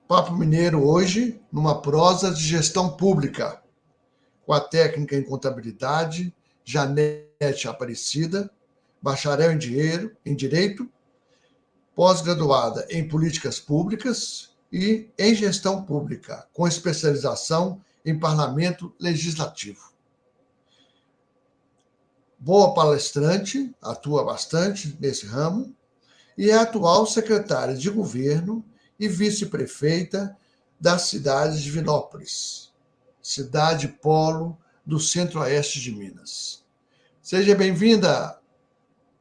Papo Mineiro hoje, numa prosa de gestão pública, com a técnica em contabilidade, Janete Aparecida, bacharel em Direito, pós-graduada em Políticas Públicas e em Gestão Pública, com especialização em Parlamento Legislativo. Boa palestrante, atua bastante nesse ramo, e é atual secretária de governo e vice-prefeita da cidade de Divinópolis, cidade polo do centro-oeste de Minas. Seja bem-vinda,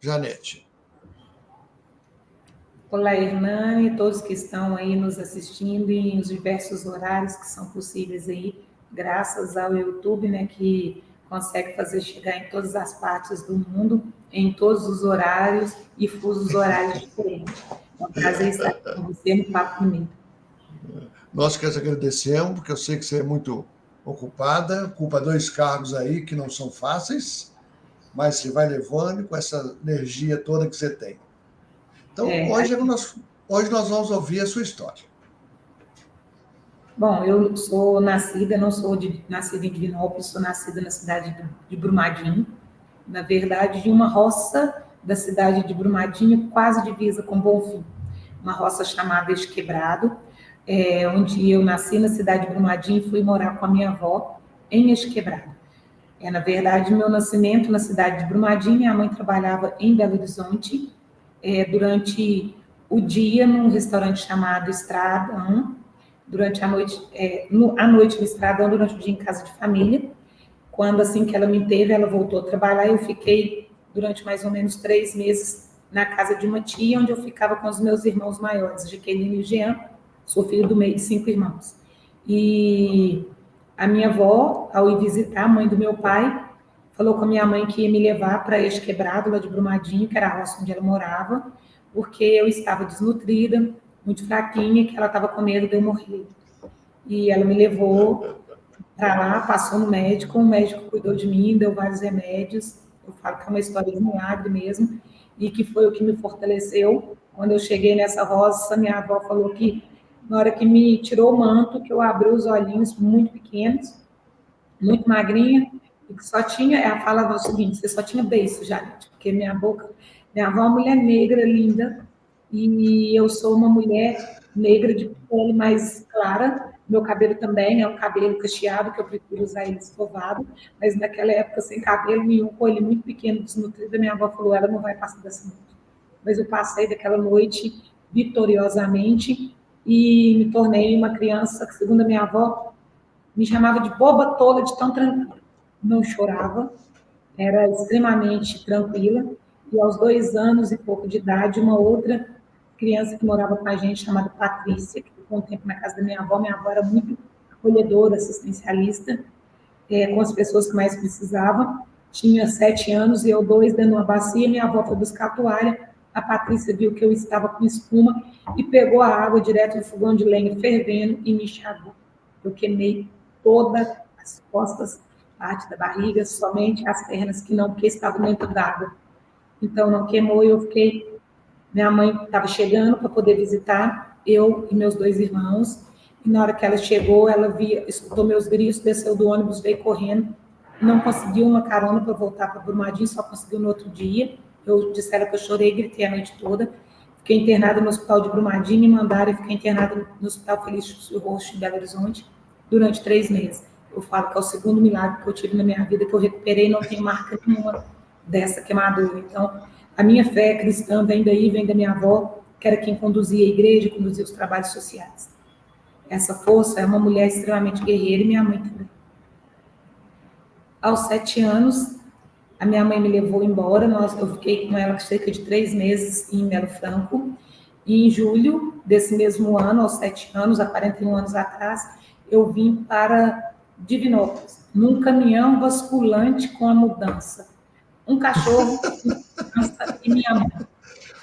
Janete. Olá, Hernani, e todos que estão aí nos assistindo em os diversos horários que são possíveis aí, graças ao YouTube, né, que consegue fazer chegar em todas as partes do mundo, em todos os horários e fusos horários diferentes. É um prazer estar com você no Papo Mineiro. Nós que agradecemos, porque eu sei que você é muito ocupada, ocupa 2 cargos aí que não são fáceis, mas você vai levando com essa energia toda que você tem. Então, hoje nós vamos ouvir a sua história. Bom, eu sou nascida, não sou nascida em Divinópolis, sou nascida na cidade de Brumadinho, na verdade, de uma roça da cidade de Brumadinho, quase divisa com Bonfim, uma roça chamada Esquebrado, onde eu nasci na cidade de Brumadinho e fui morar com a minha avó em Esquebrado. Na verdade, meu nascimento na cidade de Brumadinho, minha mãe trabalhava em Belo Horizonte, durante o dia num restaurante chamado Estradão, durante a noite, à noite no Estradão, durante o dia em casa de família. Quando, assim que ela me teve, ela voltou a trabalhar, eu fiquei durante mais ou menos 3 meses na casa de uma tia, onde eu ficava com os meus irmãos maiores, Jaqueline e Jean, sou filho do meio de 5 irmãos. E a minha avó, ao ir visitar a mãe do meu pai, falou com a minha mãe que ia me levar para Esquebrado, lá de Brumadinho, que era a roça onde ela morava, porque eu estava desnutrida, muito fraquinha, que ela estava com medo de eu morrer. E ela me levou para lá, passou no médico, o médico cuidou de mim, deu vários remédios. Eu falo que é uma história de milagre mesmo, e que foi o que me fortaleceu. Quando eu cheguei nessa roça, minha avó falou que na hora que me tirou o manto, que eu abri os olhinhos muito pequenos, muito magrinha, e que só tinha, ela falava o seguinte, você só tinha beiço, Janete, porque minha avó é uma mulher negra, linda, e eu sou uma mulher negra de pele mais clara, meu cabelo também é um cabelo cacheado, que eu prefiro usar ele escovado, mas naquela época sem cabelo nenhum, com ele muito pequeno, desnutrida, minha avó falou, ela não vai passar dessa noite. Mas eu passei daquela noite vitoriosamente e me tornei uma criança que, segundo a minha avó, me chamava de boba tola de tão tranquila. Não chorava, era extremamente tranquila. E aos 2 anos e pouco de idade, uma outra criança que morava com a gente, chamada Patrícia, que ficou um tempo na casa da minha avó era muito acolhedora, assistencialista, com as pessoas que mais precisavam. Tinha 7 anos e eu 2 dentro de uma bacia, minha avó foi buscar a toalha, a Patrícia viu que eu estava com espuma e pegou a água direto do fogão de lenha fervendo e me enxagou. Eu queimei todas as costas, parte da barriga, somente as pernas que não, porque estavam dentro d'água. Então, não queimou e eu fiquei... Minha mãe estava chegando para poder visitar, eu e meus 2 irmãos, e na hora que ela chegou, ela escutou meus gritos, desceu do ônibus, veio correndo, não conseguiu uma carona para voltar para Brumadinho, só conseguiu no outro dia. Eu disseram que eu chorei, gritei a noite toda. Fiquei internada no hospital de Brumadinho, me mandaram e fiquei internada no Hospital Felício Roxo, de Belo Horizonte, durante 3 meses. Eu falo que é o segundo milagre que eu tive na minha vida, que eu recuperei, não tenho marca nenhuma dessa queimadura. Então, a minha fé cristã vem daí, vem da minha avó, que era quem conduzia a igreja, conduzia os trabalhos sociais. Essa força é uma mulher extremamente guerreira e minha mãe também. Aos 7 anos, a minha mãe me levou embora, eu fiquei com ela cerca de 3 meses em Melo Franco, e em julho desse mesmo ano, aos 7 anos, há 41 anos atrás, eu vim para Divinópolis, num caminhão basculante com a mudança. Um cachorro, uma criança e minha mãe.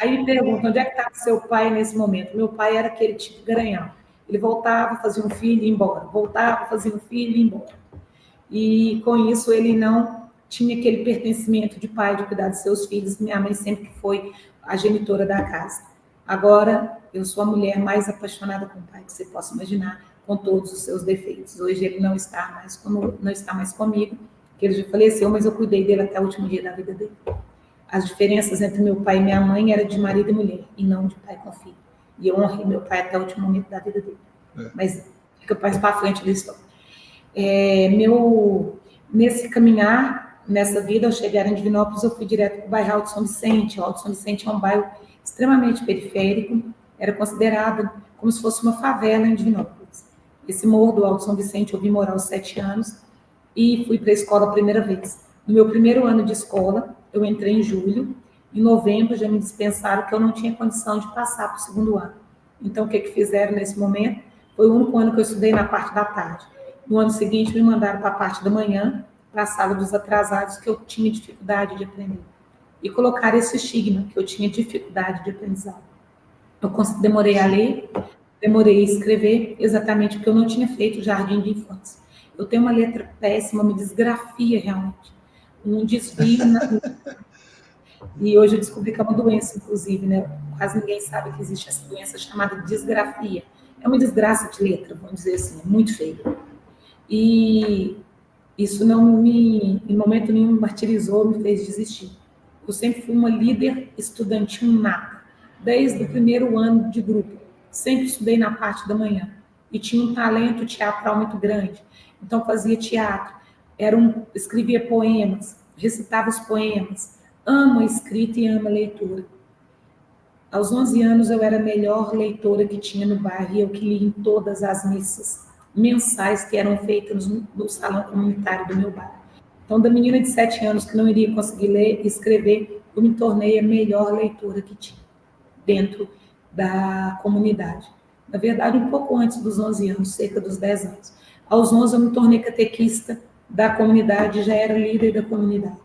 Aí me perguntam, onde é que estava seu pai nesse momento? Meu pai era aquele tipo garanhão. Ele voltava, fazia um filho e ia embora. Voltava, fazia um filho e ia embora. E com isso ele não tinha aquele pertencimento de pai, de cuidar de seus filhos. Minha mãe sempre foi a genitora da casa. Agora, eu sou a mulher mais apaixonada com o pai que você possa imaginar, com todos os seus defeitos. Hoje ele não está mais comigo, que ele já faleceu, mas eu cuidei dele até o último dia da vida dele. As diferenças entre meu pai e minha mãe eram de marido e mulher, e não de pai com filho. E eu honrei meu pai até o último momento da vida dele. Mas fica mais para frente da história. Nesse caminhar, nessa vida, ao chegar em Divinópolis, eu fui direto para o bairro Alto São Vicente. O Alto São Vicente é um bairro extremamente periférico, era considerado como se fosse uma favela em Divinópolis. Esse morro do Alto São Vicente eu vim morar aos 7 anos e fui para a escola a primeira vez. No meu primeiro ano de escola, eu entrei em julho, em novembro já me dispensaram que eu não tinha condição de passar para o segundo ano. Então, o que fizeram nesse momento? Foi o único ano que eu estudei na parte da tarde. No ano seguinte, me mandaram para a parte da manhã, para a sala dos atrasados, que eu tinha dificuldade de aprender. E colocaram esse estigma, que eu tinha dificuldade de aprendizado. Eu demorei a ler, demorei a escrever, exatamente porque eu não tinha feito jardim de infância. Eu tenho uma letra péssima, me desgrafia realmente. Um desvio. E hoje eu descobri que é uma doença, inclusive, né? Quase ninguém sabe que existe essa doença chamada desgrafia. É uma desgraça de letra, vamos dizer assim, é muito feio. E isso não me, em momento nenhum, martirizou, me fez desistir. Eu sempre fui uma líder estudantil nata, desde o primeiro ano de grupo. Sempre estudei na parte da manhã. E tinha um talento teatral muito grande. Então, fazia teatro, escrevia poemas, recitava os poemas. Amo a escrita e amo a leitura. Aos 11 anos, eu era a melhor leitora que tinha no bairro e eu que li em todas as missas mensais que eram feitas no salão comunitário do meu bairro. Então, da menina de 7 anos que não iria conseguir ler e escrever, eu me tornei a melhor leitora que tinha dentro da comunidade. Na verdade, um pouco antes dos 11 anos, cerca dos 10 anos. Aos 11, eu me tornei catequista da comunidade, já era líder da comunidade.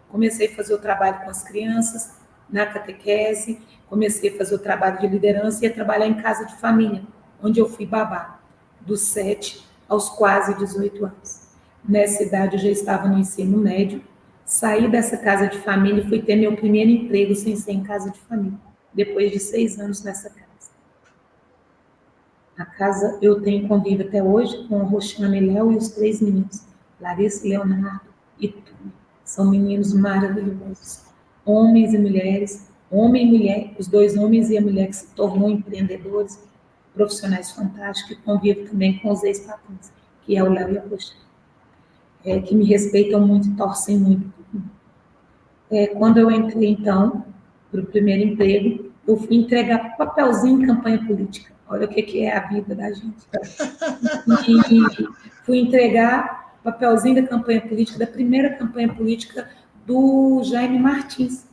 Comecei a fazer o trabalho com as crianças, na catequese, comecei a fazer o trabalho de liderança e a trabalhar em casa de família, onde eu fui babá, dos 7 aos quase 18 anos. Nessa idade, eu já estava no ensino médio, saí dessa casa de família e fui ter meu primeiro emprego sem ser em casa de família, depois de 6 anos nessa casa. A casa eu tenho convívio até hoje com o Roxana e Léo e os 3 meninos, Larissa, Leonardo e Túlio. São meninos maravilhosos, homens e mulheres, homem e mulher, os 2 homens e a mulher que se tornou empreendedores, profissionais fantásticos, e convivo também com os ex-patrões, que é o Léo e a Roxana, que me respeitam muito e torcem muito. Quando eu entrei, então, para o primeiro emprego, eu fui entregar papelzinho em campanha política. Olha o que é a vida da gente. E fui entregar papelzinho da campanha política, da primeira campanha política do Jaime Martins,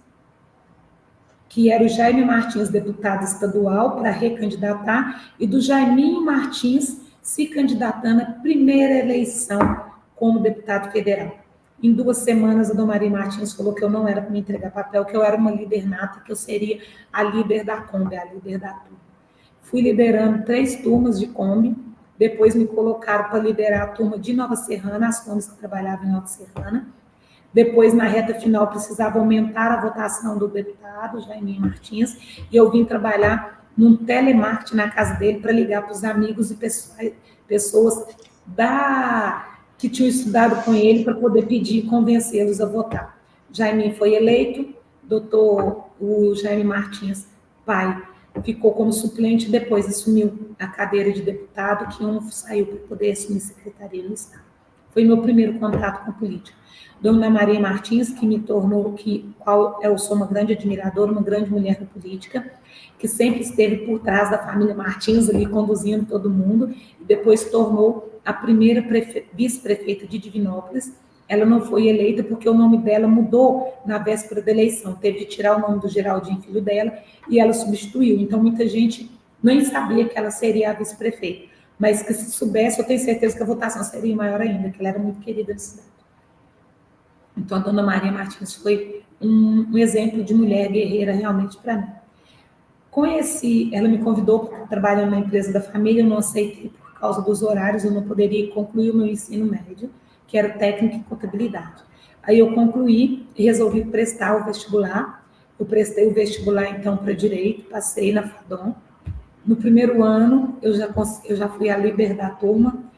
que era o Jaime Martins, deputado estadual, para recandidatar, e do Jaiminho Martins se candidatando à primeira eleição como deputado federal. Em 2 semanas, a Dona Maria Martins falou que eu não era para me entregar papel, que eu era uma líder nata, que eu seria a líder da Kombi, a líder da turma. Fui liderando 3 turmas de Kombi, depois me colocaram para liderar a turma de Nova Serrana, as Kombis que trabalhavam em Nova Serrana. Depois, na reta final, precisava aumentar a votação do deputado, Jaime Martins, e eu vim trabalhar num telemarketing na casa dele para ligar para os amigos e pessoas que tinham estudado com ele para poder pedir e convencê-los a votar. Jaime foi eleito, o Jaime Martins, pai, ficou como suplente, depois assumiu a cadeira de deputado, que um saiu para poder assumir secretaria no Estado. Foi meu primeiro contato com política. Dona Maria Martins, que me tornou, eu sou uma grande admiradora, uma grande mulher da política, que sempre esteve por trás da família Martins, ali conduzindo todo mundo, e depois se tornou a primeira vice-prefeita de Divinópolis. Ela não foi eleita porque o nome dela mudou na véspera da eleição, teve de tirar o nome do Geraldinho, filho dela, e ela substituiu. Então, muita gente nem sabia que ela seria a vice-prefeita, mas que se soubesse, eu tenho certeza que a votação seria maior ainda, que ela era muito querida da cidade. Então, a Dona Maria Martins foi um exemplo de mulher guerreira realmente para mim. Ela me convidou para trabalhar na empresa da família, eu não aceitei por causa dos horários, eu não poderia concluir o meu ensino médio, que era técnico em contabilidade. Aí eu concluí e resolvi prestar o vestibular, Eu prestei o vestibular, então, para Direito, passei na FADOM. No primeiro ano, eu já fui a líder da turma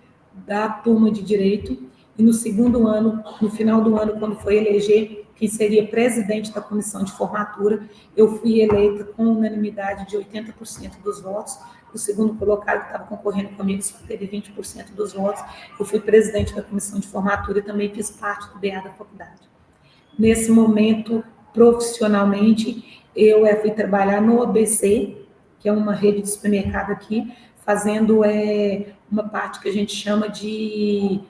de Direito, e no segundo ano, no final do ano, quando foi eleger quem seria presidente da comissão de formatura, eu fui eleita com unanimidade de 80% dos votos. O segundo colocado, que estava concorrendo comigo, só teve 20% dos votos. Eu fui presidente da comissão de formatura e também fiz parte do BA da faculdade. Nesse momento, profissionalmente, eu fui trabalhar no ABC, que é uma rede de supermercado aqui, fazendo uma parte que a gente chama de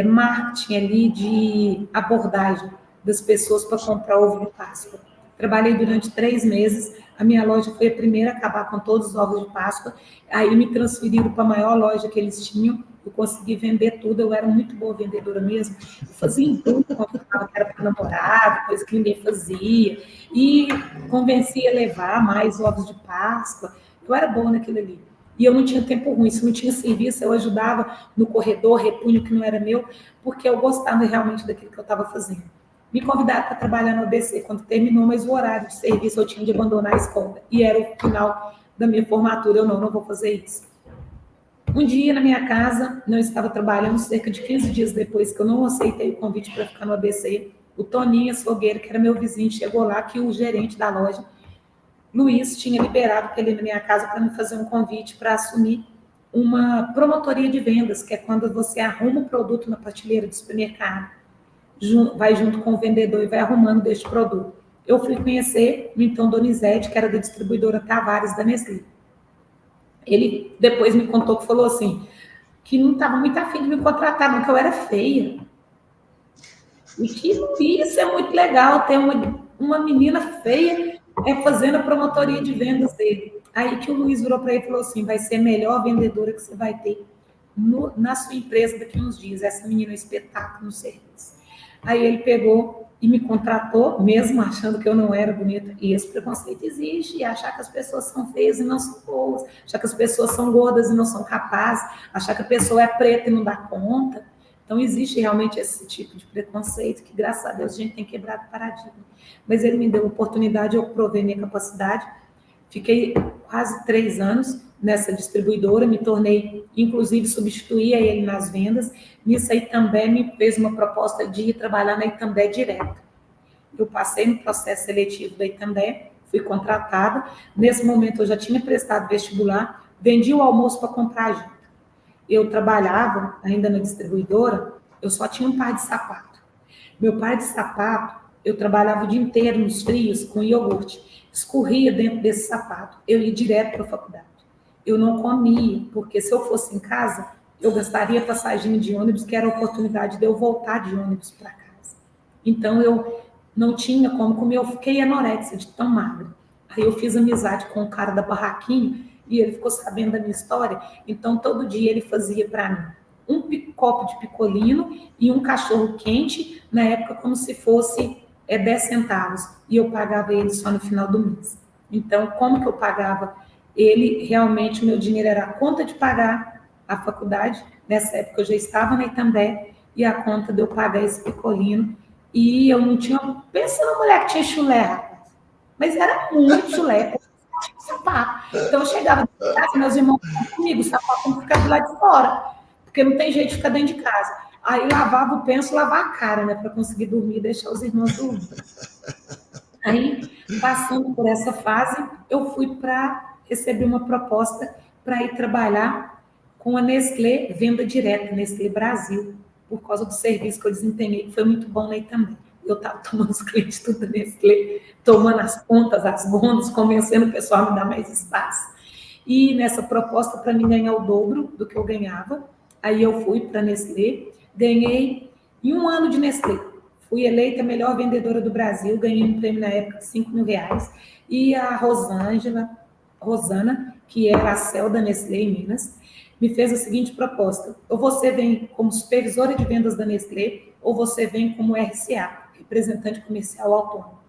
marketing ali, de abordagem das pessoas para comprar ovo de Páscoa. Trabalhei durante 3 meses, a minha loja foi a primeira a acabar com todos os ovos de Páscoa, aí me transferiram para a maior loja que eles tinham, eu consegui vender tudo, eu era muito boa vendedora mesmo, eu fazia tudo, comprava que era para namorado, coisa que ninguém fazia, e convencia a levar mais ovos de Páscoa, eu era boa naquilo ali. E eu não tinha tempo ruim, se não tinha serviço, eu ajudava no corredor, repunho que não era meu, porque eu gostava realmente daquilo que eu estava fazendo. Me convidaram para trabalhar no ABC quando terminou, mas o horário de serviço eu tinha de abandonar a escola. E era o final da minha formatura, eu não vou fazer isso. Um dia, na minha casa, não estava trabalhando, cerca de 15 dias depois que eu não aceitei o convite para ficar no ABC, o Toninho Açougueiro, que era meu vizinho, chegou lá, que o gerente da loja, Luiz, tinha liberado para ele na minha casa para me fazer um convite para assumir uma promotoria de vendas, que é quando você arruma o produto na prateleira do supermercado, vai junto com o vendedor e vai arrumando deste produto. Eu fui conhecer o então Donizete, que era da distribuidora Tavares da Nestlé. Ele depois me contou que falou assim, que não estava muito afim de me contratar, não, que eu era feia. E que isso é muito legal, ter uma menina feia fazendo a promotoria de vendas dele. Aí que o Luiz virou para ele e falou assim, vai ser a melhor vendedora que você vai ter na sua empresa daqui a uns dias. Essa menina é um espetáculo no serviço. Aí ele pegou e me contratou, mesmo achando que eu não era bonita. E esse preconceito existe, e achar que as pessoas são feias e não são boas, achar que as pessoas são gordas e não são capazes, achar que a pessoa é preta e não dá conta. Então, existe realmente esse tipo de preconceito que, graças a Deus, a gente tem quebrado o paradigma. Mas ele me deu a oportunidade, eu provei minha capacidade. Fiquei quase 3 anos nessa distribuidora, me tornei, inclusive, substituía ele nas vendas. Nisso aí também me fez uma proposta de ir trabalhar na Itambé direto. Eu passei no processo seletivo da Itambé, fui contratada. Nesse momento, eu já tinha prestado vestibular, vendi o almoço para comprar a janta. Eu trabalhava ainda na distribuidora, eu só tinha um par de sapato. Meu par de sapato, eu trabalhava o dia inteiro nos frios com iogurte. Escorria dentro desse sapato, eu ia direto para a faculdade. Eu não comia, porque se eu fosse em casa, eu gastaria passagem de ônibus, que era a oportunidade de eu voltar de ônibus para casa. Então, eu não tinha como comer, eu fiquei anoréxica de tão magra. Aí eu fiz amizade com o cara da barraquinha, e ele ficou sabendo da minha história, então todo dia ele fazia para mim um copo de picolino e um cachorro quente, na época como se fosse 10 centavos, e eu pagava ele só no final do mês. Então, como que eu pagava ele? Realmente, o meu dinheiro era a conta de pagar a faculdade, nessa época eu já estava na Itambé, e a conta de eu pagar esse picolino, e eu não tinha, pensa na mulher que tinha chulé, rapaz, mas era muito chulé, sapato. Então, eu chegava de casa, meus irmãos comigo, o sapato tem que ficar do lado de fora, porque não tem jeito de ficar dentro de casa. Aí lavava o penso, lavar a cara, né, para conseguir dormir e deixar os irmãos dormir. Aí, passando por essa fase, eu fui para receber uma proposta para ir trabalhar com a Nestlé, venda direta, Nestlé Brasil, por causa do serviço que eu desempenhei, que foi muito bom aí também. Eu estava tomando os clientes tudo da Nestlé, tomando as pontas, as bondas, convencendo o pessoal a me dar mais espaço. E nessa proposta, para mim ganhar o dobro do que eu ganhava, aí eu fui para a Nestlé, ganhei em 1 ano de Nestlé. Fui eleita a melhor vendedora do Brasil, ganhei um prêmio na época de R$5.000. E a Rosana, que era a CEL da Nestlé em Minas, me fez a seguinte proposta: ou você vem como supervisora de vendas da Nestlé, ou você vem como RCA, representante comercial autônomo.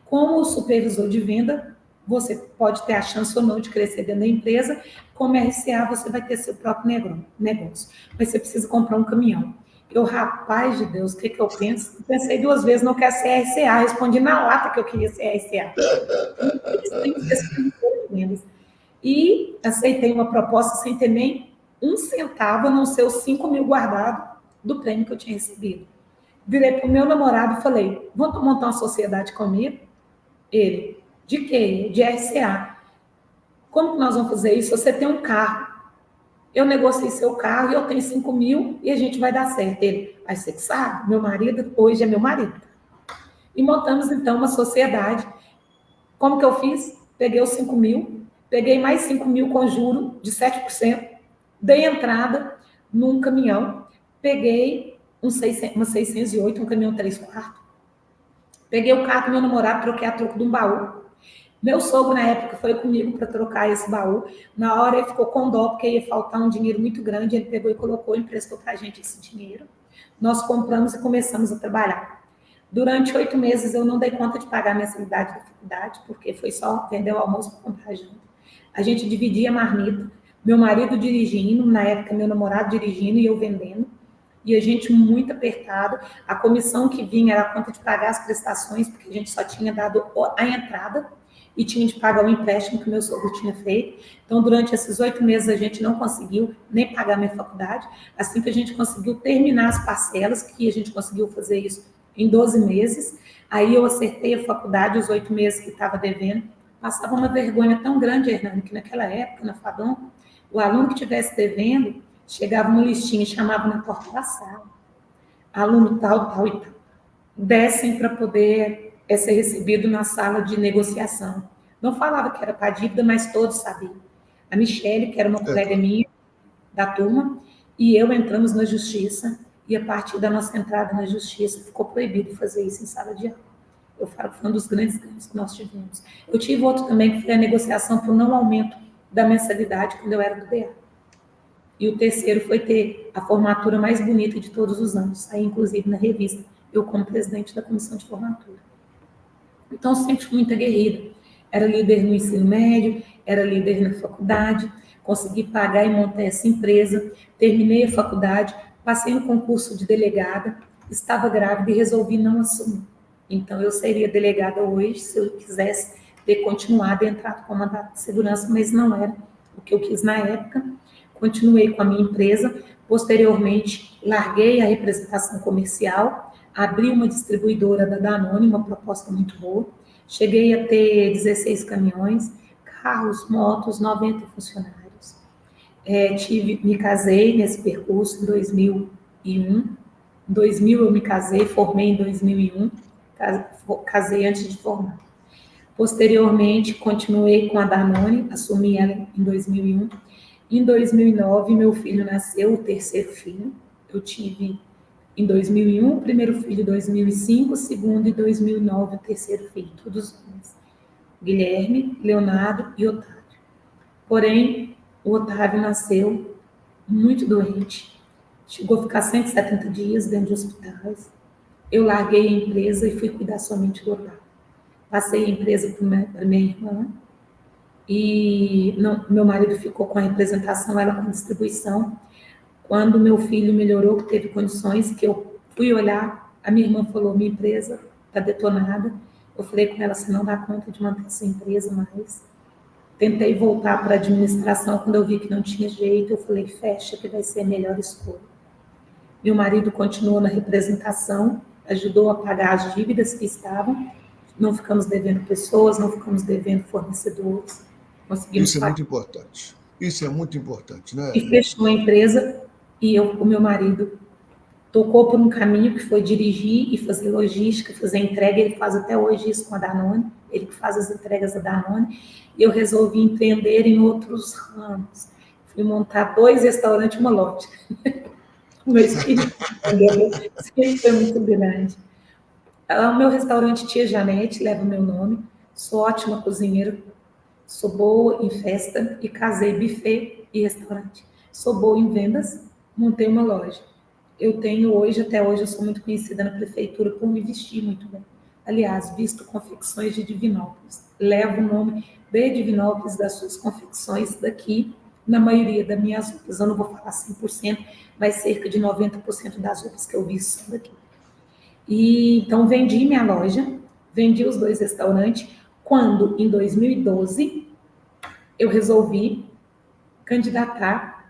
Como supervisor de venda, você pode ter a chance ou não de crescer dentro da empresa. Como RCA, você vai ter seu próprio negócio, mas você precisa comprar um caminhão. Eu, rapaz de Deus, o que eu penso? Pensei 2 vezes, não quero ser RCA. Respondi na lata que eu queria ser RCA. E aceitei uma proposta sem ter nem 1 centavo, a não ser os 5 mil guardados do prêmio que eu tinha recebido. Virei para o meu namorado e falei, vamos montar uma sociedade comigo? Ele, de quê? De RCA. Como que nós vamos fazer isso? Você tem um carro. Eu negociei seu carro e eu tenho 5 mil e a gente vai dar certo. Ele, aí você que sabe, meu marido hoje é meu marido. E montamos, então, uma sociedade. Como que eu fiz? Peguei os 5 mil, peguei mais 5 mil com juro de 7%, dei entrada num caminhão, peguei uma 608, um caminhão 3/4. Peguei o carro do meu namorado, troquei a troco de um baú. Meu sogro, na época, foi comigo para trocar esse baú. Na hora, ele ficou com dó, porque ia faltar um dinheiro muito grande. Ele pegou e colocou, emprestou para a gente esse dinheiro. Nós compramos e começamos a trabalhar. Durante 8 meses, eu não dei conta de pagar a mensalidade da faculdade, porque foi só vender o almoço para comprar janta. A gente dividia a marmita. Meu marido dirigindo, na época, meu namorado dirigindo e eu vendendo. E a gente muito apertado. A comissão que vinha era a conta de pagar as prestações, porque a gente só tinha dado a entrada e tinha de pagar o empréstimo que meu sogro tinha feito. Então, durante esses 8 meses, a gente não conseguiu nem pagar minha faculdade. Assim que a gente conseguiu terminar as parcelas, que a gente conseguiu fazer isso em 12 meses, aí eu acertei a faculdade, os 8 meses que estava devendo. Passava uma vergonha tão grande, Hernani, que naquela época, na FADOM, o aluno que estivesse devendo, chegava uma listinha e chamava na porta da sala. Aluno tal, tal e tal. Descem para poder ser recebido na sala de negociação. Não falava que era para dívida, mas todos sabiam. A Michele, que era uma colega minha da turma, e eu entramos na justiça, e a partir da nossa entrada na justiça ficou proibido fazer isso em sala de aula. Eu falo que foi um dos grandes ganhos que nós tivemos. Eu tive outro também, que foi a negociação por não aumento da mensalidade quando eu era do DA. E o terceiro foi ter a formatura mais bonita de todos os anos, aí inclusive na revista, eu como presidente da comissão de formatura. Então, sempre fui muito aguerrida. Era líder no ensino médio, era líder na faculdade, consegui pagar e montar essa empresa, terminei a faculdade, passei no concurso de delegada, estava grávida e resolvi não assumir. Então, eu seria delegada hoje, se eu quisesse ter continuado e entrado com o mandato de segurança, mas não era o que eu quis na época. Continuei com a minha empresa, posteriormente larguei a representação comercial, abri uma distribuidora da Danone, uma proposta muito boa, cheguei a ter 16 caminhões, carros, motos, 90 funcionários. Me casei nesse percurso em 2001. Em 2000 eu me casei, formei em 2001, casei antes de formar. Posteriormente, continuei com a Danone, assumi ela em 2001. Em 2009, meu filho nasceu, o terceiro filho. Eu tive, em 2001, o primeiro filho em 2005, o segundo em 2009, o terceiro filho, todos homens. Guilherme, Leonardo e Otávio. Porém, o Otávio nasceu muito doente. Chegou a ficar 170 dias dentro de hospitais. Eu larguei a empresa e fui cuidar somente do Otávio. Passei a empresa para minha irmã, e meu marido ficou com a representação, ela com a distribuição. Quando meu filho melhorou, que teve condições, que eu fui olhar, a minha irmã falou, minha empresa está detonada. Eu falei com ela, você não dá conta de manter essa empresa mais. Tentei voltar para a administração, quando eu vi que não tinha jeito, eu falei, fecha, que vai ser a melhor escolha. Meu marido continuou na representação, ajudou a pagar as dívidas que estavam, não ficamos devendo pessoas, não ficamos devendo fornecedores. Isso é muito importante. Isso é muito importante, né? E fechou a empresa, e o meu marido tocou por um caminho que foi dirigir e fazer logística, fazer entrega. Ele faz até hoje isso com a Danone, ele que faz as entregas da Danone, e eu resolvi empreender em outros ramos. Fui montar 2 restaurantes e uma loja. O meu espírito sempre foi muito grande. O meu restaurante Tia Janete leva o meu nome, sou ótima cozinheira, sou boa em festa e casei buffet e restaurante. Sou boa em vendas, montei uma loja. Eu tenho hoje, até hoje, eu sou muito conhecida na prefeitura por me vestir muito bem. Aliás, visto confecções de Divinópolis. Levo o nome de Divinópolis das suas confecções daqui na maioria das minhas roupas. Eu não vou falar 100%, mas cerca de 90% das roupas que eu vi são daqui. E então vendi minha loja, vendi os 2 restaurantes, quando em 2012 eu resolvi candidatar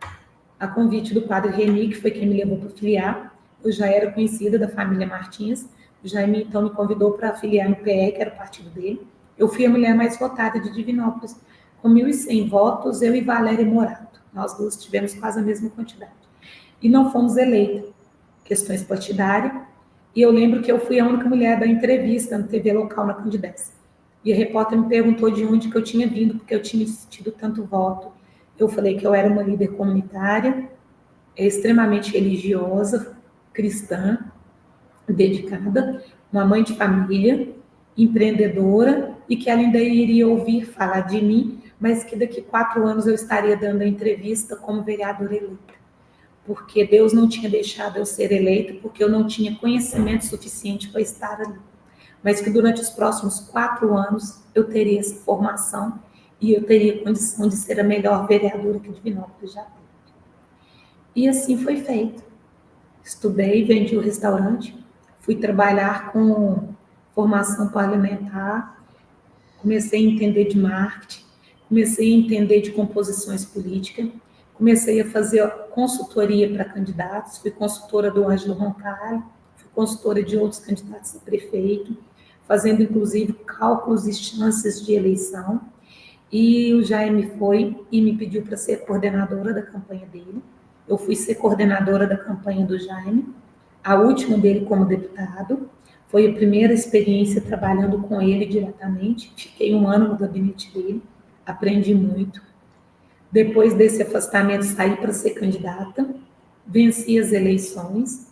a convite do padre Reni, que foi quem me levou para filiar. Eu já era conhecida da família Martins, o Jaime então me convidou para filiar no PE, que era o partido dele. Eu fui a mulher mais votada de Divinópolis, com 1.100 votos, eu e Valéria Morato. Nós duas tivemos quase a mesma quantidade. E não fomos eleitas, questões partidárias. E eu lembro que eu fui a única mulher da entrevista na TV local na Candidez. E a repórter me perguntou de onde que eu tinha vindo, porque eu tinha tido tanto voto. Eu falei que eu era uma líder comunitária, extremamente religiosa, cristã, dedicada, uma mãe de família, empreendedora, e que ela ainda iria ouvir falar de mim, mas que daqui 4 anos eu estaria dando a entrevista como vereadora eleita. Porque Deus não tinha deixado eu ser eleita, porque eu não tinha conhecimento suficiente para estar ali. Mas que durante os próximos 4 anos eu teria essa formação e eu teria condição de ser a melhor vereadora que Divinópolis já teve. E assim foi feito. Estudei, vendi o restaurante, fui trabalhar com formação parlamentar, comecei a entender de marketing, comecei a entender de composições políticas, comecei a fazer consultoria para candidatos, fui consultora do Ângelo Roncalli, fui consultora de outros candidatos a prefeito, fazendo inclusive cálculos e chances de eleição, e o Jaime foi e me pediu para ser coordenadora da campanha dele. Eu fui ser coordenadora da campanha do Jaime, a última dele como deputado. Foi a primeira experiência trabalhando com ele diretamente. Fiquei 1 ano no gabinete dele, aprendi muito. Depois desse afastamento, saí para ser candidata, venci as eleições,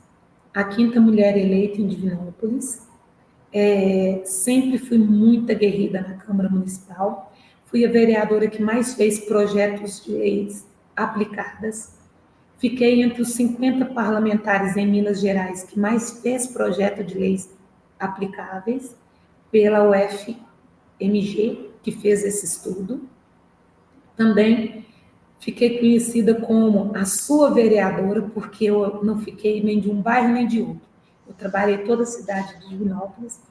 a 5ª mulher eleita em Divinópolis. Sempre fui muito aguerrida na Câmara Municipal. Fui a vereadora que mais fez projetos de leis aplicadas. Fiquei entre os 50 parlamentares em Minas Gerais que mais fez projeto de leis aplicáveis pela UFMG, que fez esse estudo. Também fiquei conhecida como a sua vereadora, porque eu não fiquei nem de um bairro nem de outro. Eu trabalhei toda a cidade de Divinópolis.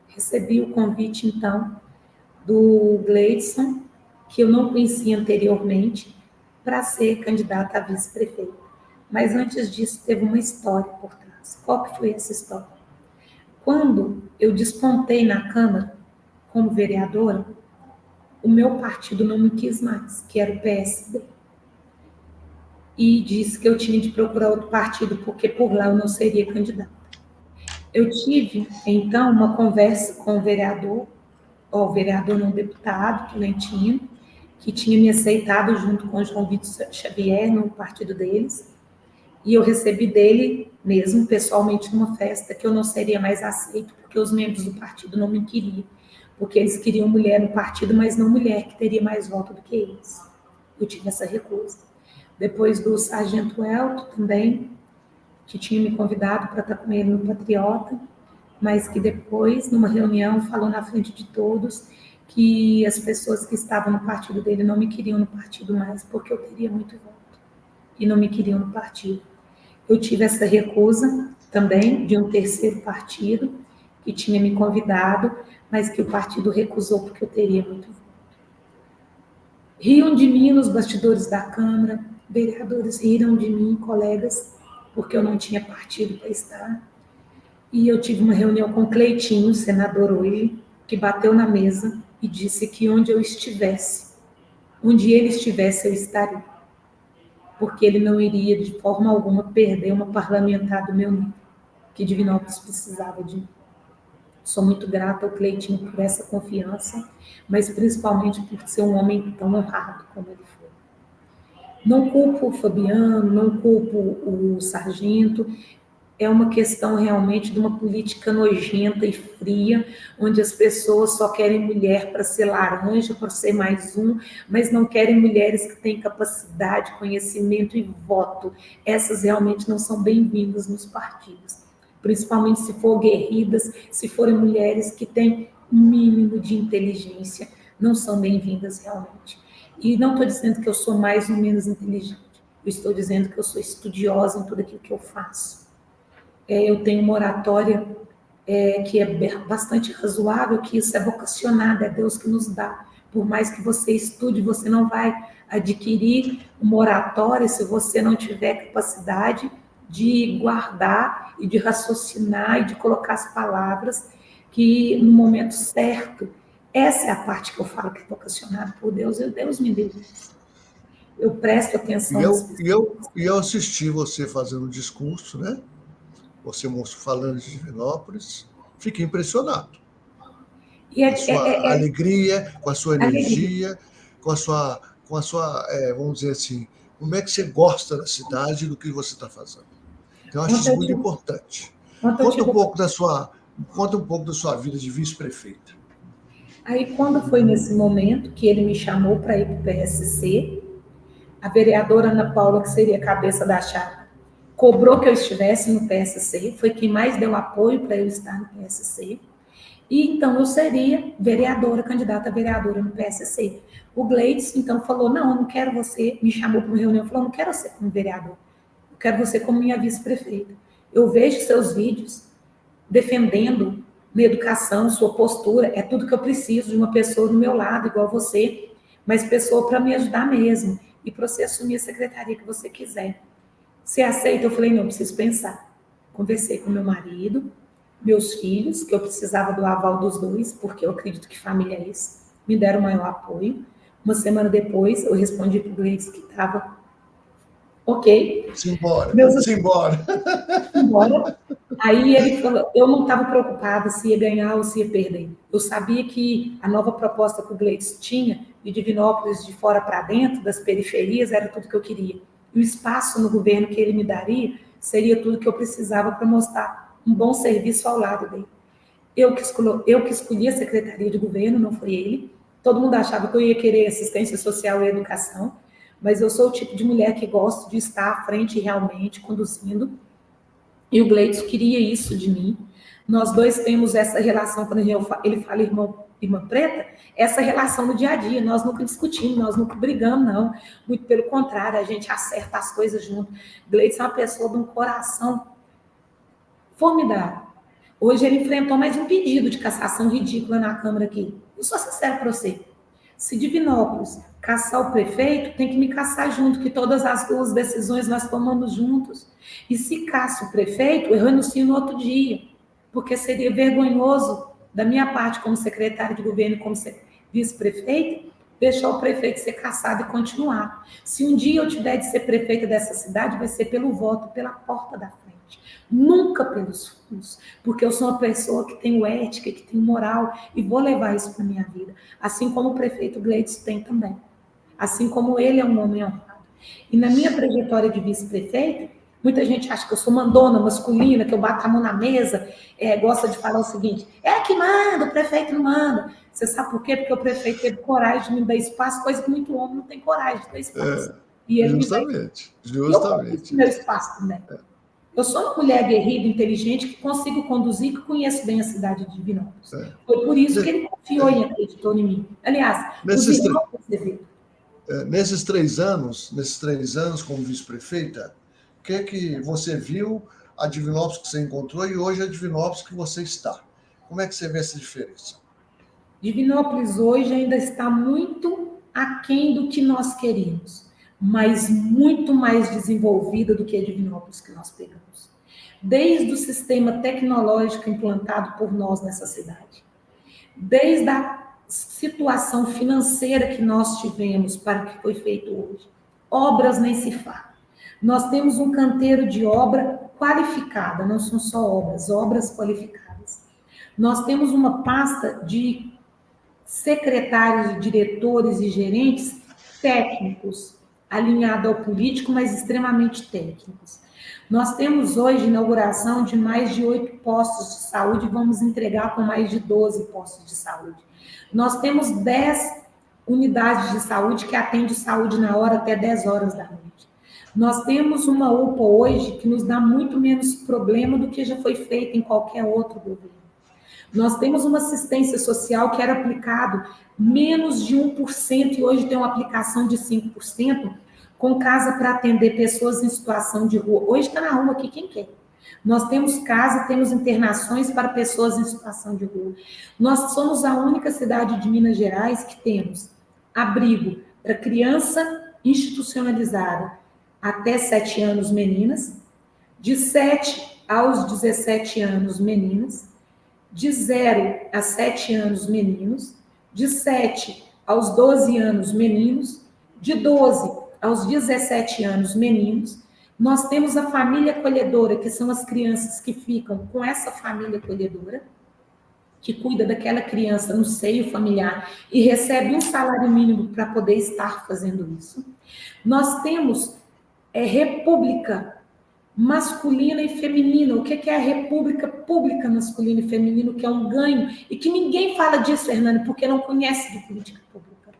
Recebi o convite, então, do Gleidson, que eu não conhecia anteriormente, para ser candidata a vice-prefeito. Mas antes disso, teve uma história por trás. Qual que foi essa história? Quando eu despontei na Câmara como vereadora, o meu partido não me quis mais, que era o PSD. E disse que eu tinha de procurar outro partido, porque por lá eu não seria candidata. Eu tive, então, uma conversa com o vereador não, deputado, Tolentino, que tinha me aceitado junto com o João Vitor Xavier no partido deles, e eu recebi dele mesmo, pessoalmente, numa festa, que eu não seria mais aceito, porque os membros do partido não me queriam, porque eles queriam mulher no partido, mas não mulher que teria mais voto do que eles. Eu tive essa recusa. Depois do Sargento Elton também, que tinha me convidado para estar com ele no Patriota, mas que depois, numa reunião, falou na frente de todos que as pessoas que estavam no partido dele não me queriam no partido mais, porque eu teria muito voto, e não me queriam no partido. Eu tive essa recusa também de um terceiro partido, que tinha me convidado, mas que o partido recusou porque eu teria muito voto. Riam de mim nos bastidores da Câmara, vereadores riram de mim, colegas, porque eu não tinha partido para estar. E eu tive uma reunião com o Cleitinho, senador hoje, que bateu na mesa e disse que onde eu estivesse, onde ele estivesse, eu estaria. Porque ele não iria, de forma alguma, perder uma parlamentar do meu nível, que Divinópolis precisava de mim. Sou muito grata ao Cleitinho por essa confiança, mas principalmente por ser um homem tão honrado como ele foi. Não culpo o Fabiano, não culpo o sargento. É uma questão realmente de uma política nojenta e fria, onde as pessoas só querem mulher para ser laranja, para ser mais um, mas não querem mulheres que têm capacidade, conhecimento e voto. Essas realmente não são bem-vindas nos partidos, principalmente se for guerridas, se forem mulheres que têm um mínimo de inteligência, não são bem-vindas realmente. E não estou dizendo que eu sou mais ou menos inteligente. Eu estou dizendo que eu sou estudiosa em tudo aquilo que eu faço. Eu tenho uma oratória que é bastante razoável, que isso é vocacionado, é Deus que nos dá. Por mais que você estude, você não vai adquirir uma oratória se você não tiver capacidade de guardar e de raciocinar e de colocar as palavras que no momento certo. Essa é a parte que eu falo que é vocacionado por Deus, e Deus me deu isso. Eu presto atenção nas pessoas. Eu assisti você fazendo um discurso, né? Você falando de Divinópolis, fiquei impressionado. Com a sua alegria, com a sua energia, com a sua, vamos dizer assim, como é que você gosta da cidade e do que você está fazendo. Então, eu acho isso muito importante. Conta um pouco da sua vida de vice-prefeita. Aí, quando foi nesse momento que ele me chamou para ir para o PSC, a vereadora Ana Paula, que seria a cabeça da chapa, cobrou que eu estivesse no PSC, foi quem mais deu apoio para eu estar no PSC, e então eu seria vereadora, candidata a vereadora no PSC. O Gleides, então, falou, não, eu não quero você, me chamou para uma reunião, falou, não quero você como vereador, eu quero você como minha vice-prefeita. Eu vejo seus vídeos defendendo na educação, sua postura, é tudo que eu preciso de uma pessoa do meu lado, igual você, mas pessoa para me ajudar mesmo, e para você assumir a secretaria que você quiser. Você aceita? Eu falei, não, eu preciso pensar. Conversei com meu marido, meus filhos, que eu precisava do aval dos dois, porque eu acredito que família é isso, me deram maior apoio. Uma semana depois, eu respondi para o Gleides que estava ok. Simbora. Aí ele falou, eu não estava preocupada se ia ganhar ou se ia perder. Eu sabia que a nova proposta que o Gleides tinha, de Divinópolis de fora para dentro, das periferias, era tudo que eu queria. E o espaço no governo que ele me daria seria tudo que eu precisava para mostrar um bom serviço ao lado dele. Eu que escolhi a Secretaria de Governo, não foi ele. Todo mundo achava que eu ia querer assistência social e educação, mas eu sou o tipo de mulher que gosto de estar à frente realmente, conduzindo. E o Gleides queria isso de mim. Nós dois temos essa relação, quando ele fala irmã preta, essa relação no dia a dia. Nós nunca discutimos, nós nunca brigamos, não. Muito pelo contrário, a gente acerta as coisas junto. Gleides é uma pessoa de um coração formidável. Hoje ele enfrentou mais um pedido de cassação ridícula na Câmara aqui. Eu sou sincera para você. Se Divinópolis caçar o prefeito, tem que me caçar junto, que todas as duas decisões nós tomamos juntos. E se caça o prefeito, eu renuncio no outro dia, porque seria vergonhoso da minha parte, como secretária de governo, como vice-prefeita, deixar o prefeito ser caçado e continuar. Se um dia eu tiver de ser prefeita dessa cidade, vai ser pelo voto, pela porta da frente. Nunca pelos fundos, porque eu sou uma pessoa que tenho ética, que tenho moral, e vou levar isso para a minha vida. Assim como o prefeito Gleides tem também. Assim como ele é um homem honrado. E na minha trajetória de vice-prefeita, muita gente acha que eu sou mandona, masculina, que eu bato a mão na mesa, gosta de falar o seguinte, é que manda, o prefeito não manda. Você sabe por quê? Porque o prefeito teve coragem de me dar espaço, coisa que muito homem não tem coragem de dar espaço. E ele justamente. Eu meu espaço também. Eu sou uma mulher guerrida, inteligente, que consigo conduzir, que conheço bem a cidade de Divinópolis. Foi por isso que ele confiou e acreditou em mim. Aliás, nesses 3 anos como vice-prefeita, o que é que você viu a Divinópolis que você encontrou e hoje a Divinópolis que você está? Como é que você vê essa diferença? Divinópolis hoje ainda está muito aquém do que nós queríamos, mas muito mais desenvolvida do que a Divinópolis que nós pegamos. Desde o sistema tecnológico implantado por nós nessa cidade, desde a situação financeira que nós tivemos para o que foi feito hoje, obras nem se fala. Nós temos um canteiro de obra qualificada, não são só obras qualificadas. Nós temos uma pasta de secretários, diretores e gerentes técnicos, alinhado ao político, mas extremamente técnicos. Nós temos hoje inauguração de mais de 8 postos de saúde, vamos entregar com mais de 12 postos de saúde. Nós temos 10 unidades de saúde que atendem saúde na hora até 10 horas da noite. Nós temos uma UPA hoje que nos dá muito menos problema do que já foi feito em qualquer outro governo. Nós temos uma assistência social que era aplicado menos de 1% e hoje tem uma aplicação de 5%, com casa para atender pessoas em situação de rua. Hoje está na rua aqui quem quer. Nós temos casa, temos internações para pessoas em situação de rua. Nós somos a única cidade de Minas Gerais que temos abrigo para criança institucionalizada até 7 anos, meninas, de 7 aos 17 anos, meninas, de 0 a 7 anos, meninos, de 7 aos 12 anos, meninos, de 12 aos 17 anos, meninos. Nós temos a família acolhedora, que são as crianças que ficam com essa família acolhedora, que cuida daquela criança no seio familiar e recebe um salário mínimo para poder estar fazendo isso. Nós temos república masculina e feminina. O que é a república pública masculina e feminina, que é um ganho, e que ninguém fala disso, Hernani, porque não conhece de política pública.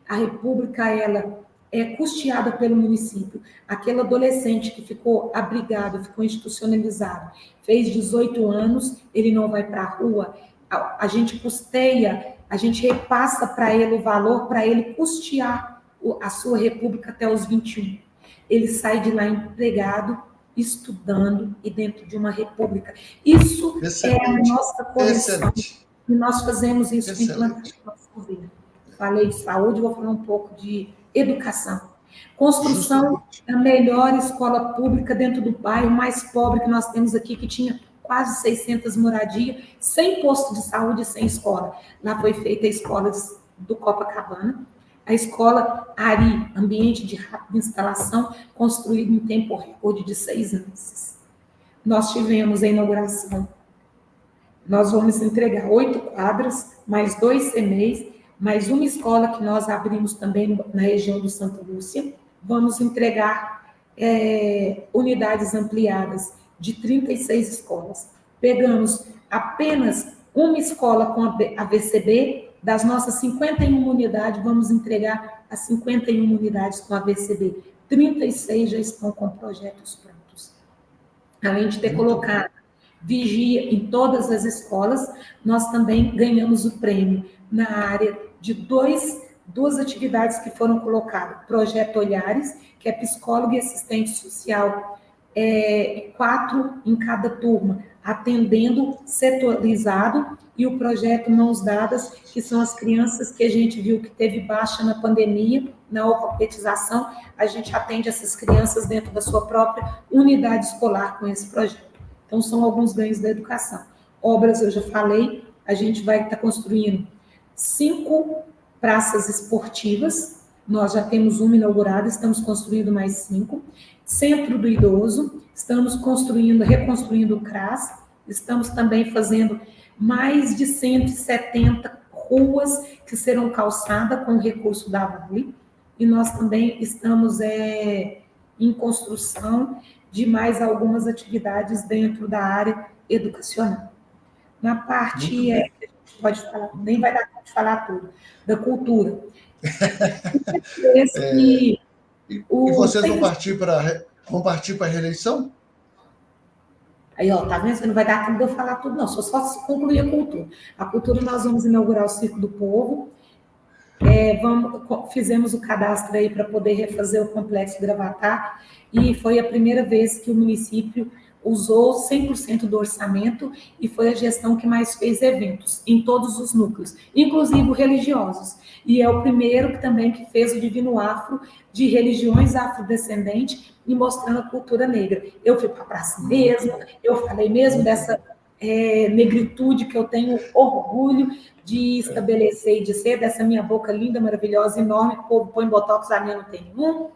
A república, ela é custeada pelo município. Aquele adolescente que ficou abrigado, ficou institucionalizado, fez 18 anos, ele não vai para a rua, a gente custeia, a gente repassa para ele o valor, para ele custear a sua república até os 21. Ele sai de lá empregado, estudando e dentro de uma república. Isso excelente. É a nossa correção. E nós fazemos isso com implantação do nosso governo. Falei de saúde, vou falar um pouco de educação. Construção da melhor escola pública dentro do bairro mais pobre que nós temos aqui, que tinha quase 600 moradias, sem posto de saúde e sem escola. Lá foi feita a escola do Copacabana, a escola Ari, ambiente de rápida instalação, construído em tempo recorde de 6 meses. Nós tivemos a inauguração. Nós vamos entregar 8 quadras, mais 2 CMEs, mais uma escola que nós abrimos também na região do Santa Lúcia. Vamos entregar unidades ampliadas de 36 escolas. Pegamos apenas uma escola com a VCB, das nossas 51 unidades, vamos entregar as 51 unidades com a VCB. 36 já estão com projetos prontos. Além de ter colocado vigia em todas as escolas, nós também ganhamos o prêmio na área de duas atividades que foram colocadas. Projeto Olhares, que é psicólogo e assistente social, 4 em cada turma, atendendo setorizado, e o projeto Mãos Dadas, que são as crianças que a gente viu que teve baixa na pandemia, na alfabetização, a gente atende essas crianças dentro da sua própria unidade escolar com esse projeto. Então, são alguns ganhos da educação. Obras, eu já falei, a gente vai estar construindo 5 praças esportivas, nós já temos uma inaugurada, estamos construindo mais 5. Centro do Idoso, estamos reconstruindo o CRAS, estamos também fazendo mais de 170 ruas que serão calçadas com o recurso da Vale, e nós também estamos em construção de mais algumas atividades dentro da área educacional. Na parte, a gente pode falar, nem vai dar para falar tudo, da cultura. E vocês vão partir para a reeleição? Aí, tá vendo? Você não vai dar tempo de eu falar tudo, não. Só se concluir a cultura. A cultura, nós vamos inaugurar o Circo do Povo. Fizemos o cadastro aí para poder refazer o Complexo Gravatar, e foi a primeira vez que o município usou 100% do orçamento, e foi a gestão que mais fez eventos em todos os núcleos, inclusive religiosos. E é o primeiro que fez o Divino Afro, de religiões afrodescendentes, e mostrando a cultura negra. Eu fui para a praça mesmo, eu falei mesmo dessa negritude que eu tenho orgulho de estabelecer e de ser, dessa minha boca linda, maravilhosa, enorme, que o povo põe botox, a minha não tem nenhum.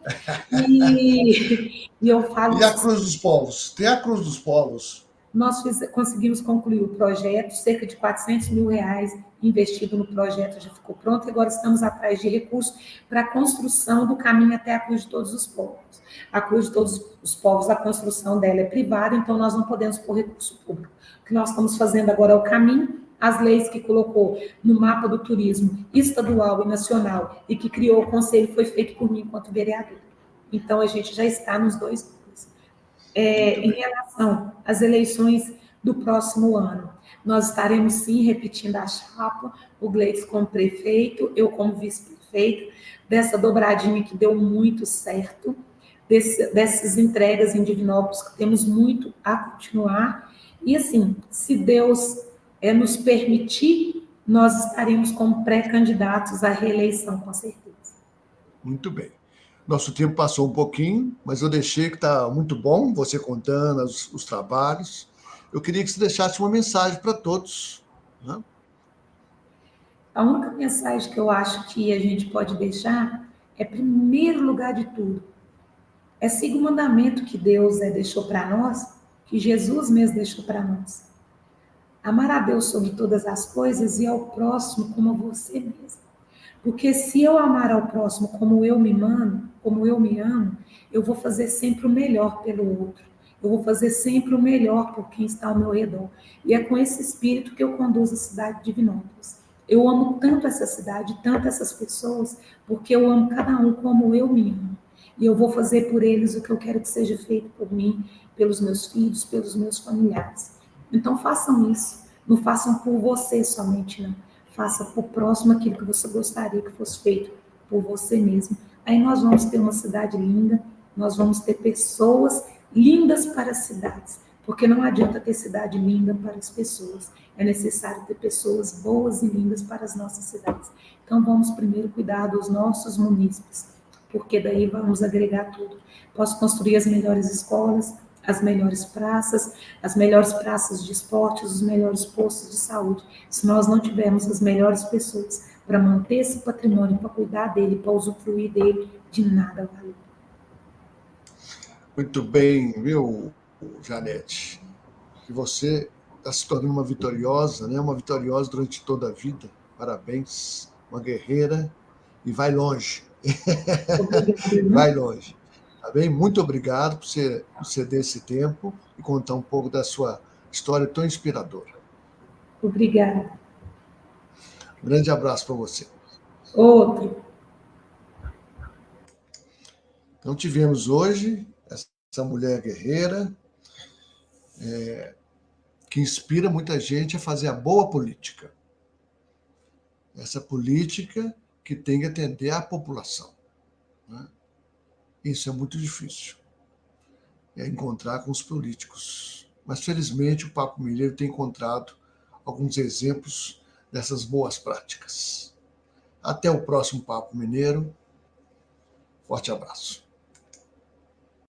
E eu falo... E a Cruz dos Povos? Tem a Cruz dos Povos? Nós conseguimos concluir o projeto, cerca de R$400 mil investido no projeto, já ficou pronto, e agora estamos atrás de recursos para a construção do caminho até a Cruz de Todos os Povos. A Cruz de Todos os Povos, a construção dela é privada, então nós não podemos pôr recurso público. O que nós estamos fazendo agora é o caminho, as leis que colocou no mapa do turismo estadual e nacional, e que criou o conselho, foi feito por mim enquanto vereador. Então, a gente já está nos 2 núcleos. Em relação às eleições do próximo ano. Nós estaremos, sim, repetindo a chapa, o Gleides como prefeito, eu como vice-prefeito, dessa dobradinha que deu muito certo, dessas entregas em Divinópolis, que temos muito a continuar. E, assim, se Deus nos permitir, nós estaremos como pré-candidatos à reeleição, com certeza. Muito bem. Nosso tempo passou um pouquinho, mas eu deixei que está muito bom, você contando os trabalhos. Eu queria que você deixasse uma mensagem para todos, né? A única mensagem que eu acho que a gente pode deixar é, primeiro lugar de tudo, siga o mandamento que Deus deixou para nós, que Jesus mesmo deixou para nós. Amar a Deus sobre todas as coisas e ao próximo como a você mesmo. Porque se eu amar ao próximo como eu me amo, eu vou fazer sempre o melhor pelo outro. Eu vou fazer sempre o melhor por quem está ao meu redor. E é com esse espírito que eu conduzo a cidade de Divinópolis. Eu amo tanto essa cidade, tanto essas pessoas, porque eu amo cada um como eu me amo. E eu vou fazer por eles o que eu quero que seja feito por mim, pelos meus filhos, pelos meus familiares. Então façam isso. Não façam por você somente, não. Faça por próximo aquilo que você gostaria que fosse feito por você mesmo. Aí nós vamos ter uma cidade linda, nós vamos ter pessoas lindas para as cidades, porque não adianta ter cidade linda para as pessoas, é necessário ter pessoas boas e lindas para as nossas cidades. Então vamos primeiro cuidar dos nossos munícipes, porque daí vamos agregar tudo. Posso construir as melhores escolas, as melhores praças de esportes, os melhores postos de saúde. Se nós não tivermos as melhores pessoas para manter esse patrimônio, para cuidar dele, para usufruir dele, de nada vale. Muito bem, viu, Janete? Que você está se tornando uma vitoriosa, né? Uma vitoriosa durante toda a vida. Parabéns, uma guerreira e vai longe. Vai longe. Tá bem? Muito obrigado por você ceder esse tempo e contar um pouco da sua história tão inspiradora. Obrigada. Um grande abraço para você. Outro. Então, tivemos hoje essa mulher guerreira que inspira muita gente a fazer a boa política. Essa política que tem que atender à população, né? Isso é muito difícil, é encontrar com os políticos. Mas, felizmente, o Papo Mineiro tem encontrado alguns exemplos dessas boas práticas. Até o próximo Papo Mineiro. Forte abraço.